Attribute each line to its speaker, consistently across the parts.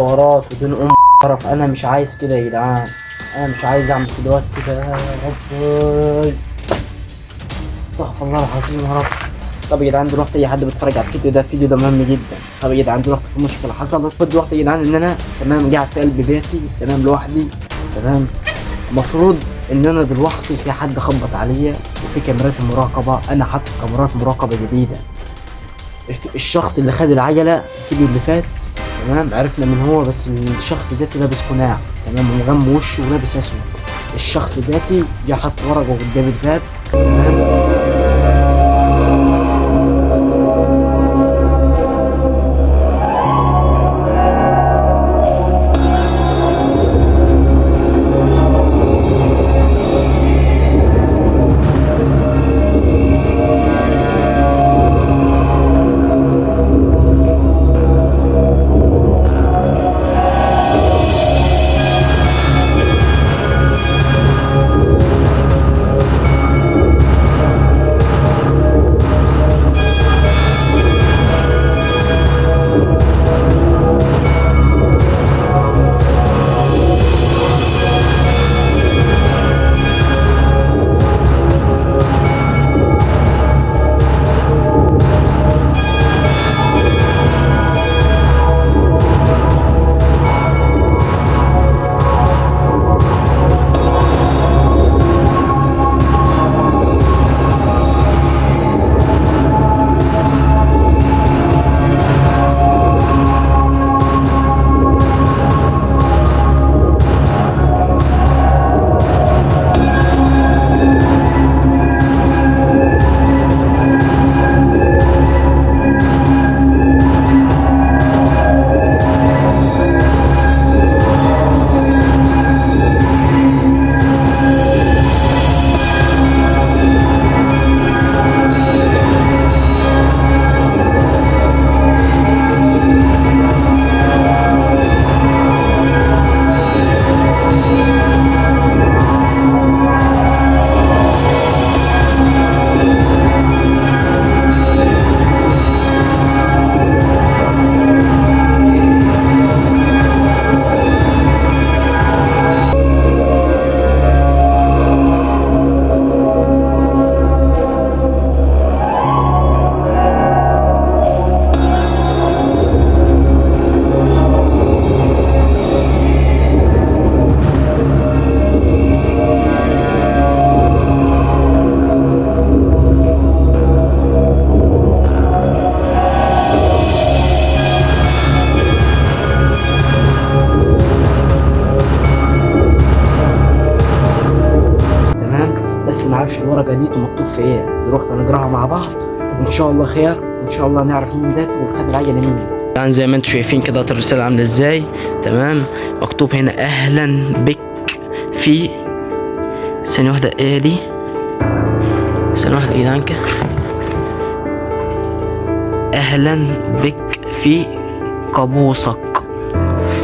Speaker 1: حوارات وبين قرف. انا مش عايز كده يا جدعان، انا مش عايز اعمل فيديوهات كده يا رب. استغفر الله العظيم يا رب. طب يا جدعان دلوقتي اي حد بيتفرج على الفيديو ده مهم جدا. طب يا جدعان دلوقتي في مشكله حصلت دلوقتي يا جدعان، ان انا تمام قاعد في قلب بيتي تمام لوحدي تمام. المفروض ان انا دلوقتي في حد خبط عليا وفي كاميرات المراقبه، انا حاطط كاميرات مراقبه جديده. الشخص اللي خد العجله الفيديو اللي فات تمام عرفنا من هو، بس الشخص ده لابس قناع تمام ومغمى وشه ولابس اسود. الشخص ده جه حط ورقه قدام الباب تمام. معرفش الورقه دي مكتوب في ايه، دلوقتي هنقراها مع بعض وان شاء الله خير، وان شاء الله نعرف مين ده وخد العجله مين. يعني زي ما انتم شايفين كده الرساله عامله ازاي تمام. مكتوب هنا اهلا بك في ثانيه واحده. ايه دي؟ ثانيه واحده يا جدعان كده. اهلا بك في كابوسك.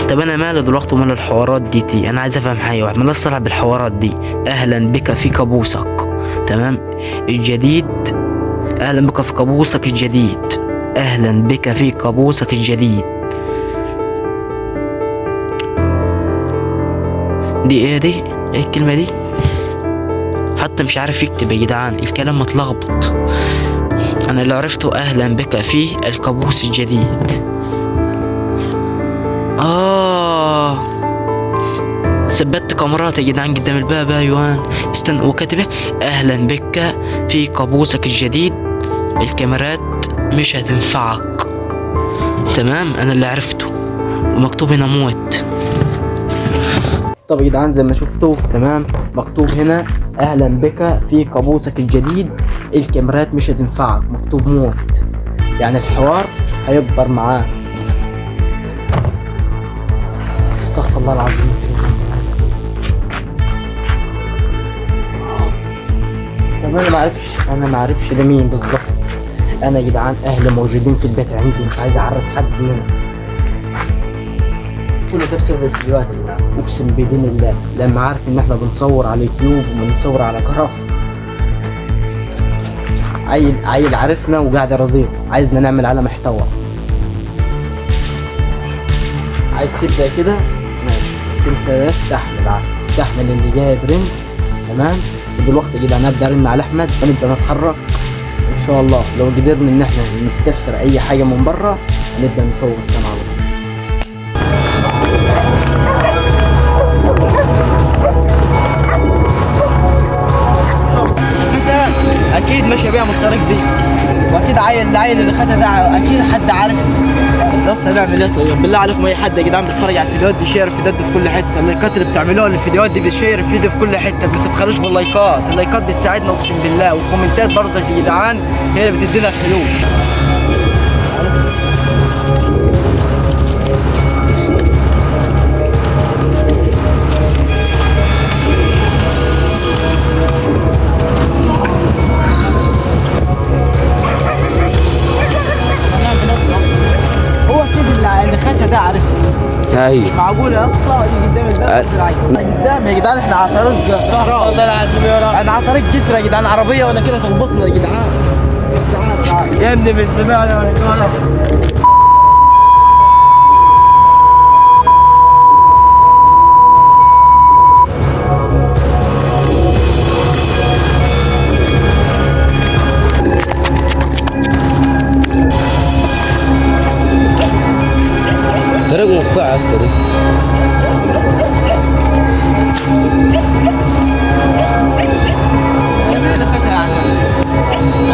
Speaker 1: طب انا مالي دلوقتي ومال الحوارات دي؟ انا عايز افهم حاجه واحده، مالي الصراحه بالحوارات دي. اهلا بك في كابوسك تمام الجديد. اهلا بك في كابوسك الجديد. اهلا بك في كابوسك الجديد. دي ايه دي؟ ايه الكلمه دي؟ حتى مش عارف يكتب يا جدعان، الكلام متلخبط. انا اللي عرفته اهلا بك في الكابوس الجديد. ثبت كاميرات يا جدعان قدام الباب. ايوان استنى، وكاتبه اهلا بك في كابوسك الجديد، الكاميرات مش هتنفعك تمام. انا اللي عرفته ومكتوب هنا موت. طب يا جدعان زي ما شفتوا تمام مكتوب هنا اهلا بك في كابوسك الجديد، الكاميرات مش هتنفعك، مكتوب موت. يعني الحوار هيكبر معاه. استغفر الله العظيم. طب انا ما اعرفش ده مين بالظبط. انا يا جدعان اهلي موجودين في البيت عندي ومش عايز اعرف حد منهم. كل ده بسبب الفيديوهات يا جدعان، اقسم بدين الله لما عارف ان احنا بنصور على اليوتيوب وبنصور على كرف. عيل عرفنا وقاعد رزيق عايزنا نعمل على محتوى. عايز تبدا كده ماشي، بس انت استحمل استحمل اللي جاي يا برنس. تمام. ودلوقتي كده انا ابدا ارن على احمد ونبدا نتحرك ان شاء الله. لو قدرنا ان احنا نستفسر اي حاجه من بره نبدا نصور كمان على طول. اكيد ماشي بيها من الطريق دي، واكيد العيل اللي خدها ده اكيد حد عارف. بالظبط. هنعمل ايه طيب؟ بالله عليكم اي حد يا جدعان بيتفرج على الفيديوهات دي شير الفيديوهات دي في كل حته. اللايكات اللي بتعملوها للفيديوهات دي بتشير الفيديو في كل حته، ما تبخلوش باللايكات، اللايكات بتساعدنا اقسم بالله، والكومنتات برضه يا جدعان هي اللي بتدينا الفلوس. اللي خدها ده عارفها.
Speaker 2: ايوه
Speaker 1: معقول يا اسطى يجي قدام قدام يا جدعان. احنا على طريق صحراء والله العظيم يا رب. انا على طريق جسر يا جدعان، عربيه ولا كده تربطنا يا جدعان. تعال يا ابني مش سمعني ولا كده.
Speaker 2: طريق مقطع اصلا دي.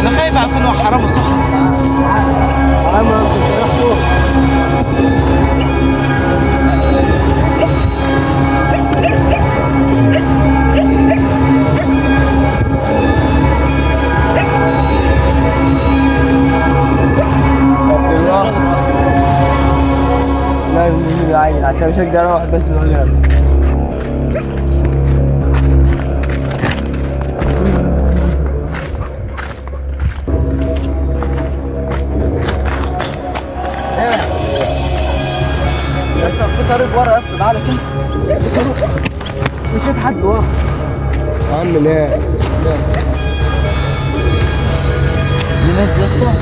Speaker 1: انا خايف اكون حرام صح. حرام عين عشان مش هقدر اروح بس الولاد. في طريق ورا يا اسطى، تعالى كده. مشيت حد ورا.
Speaker 2: عامل ايه؟
Speaker 1: دي ناس يا اسطى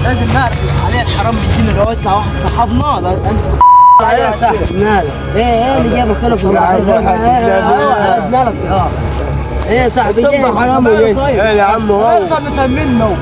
Speaker 1: لازم نعرف عليه الحرام بيدينا لو يطلع واحد صاحبنا. لا انت
Speaker 3: يا صاحبي مالك؟ ايه اللي جابك هنا في الصحراء؟ مالك؟ ايه يا صاحبي؟ ايه
Speaker 2: يا عم هو
Speaker 1: نفهمنه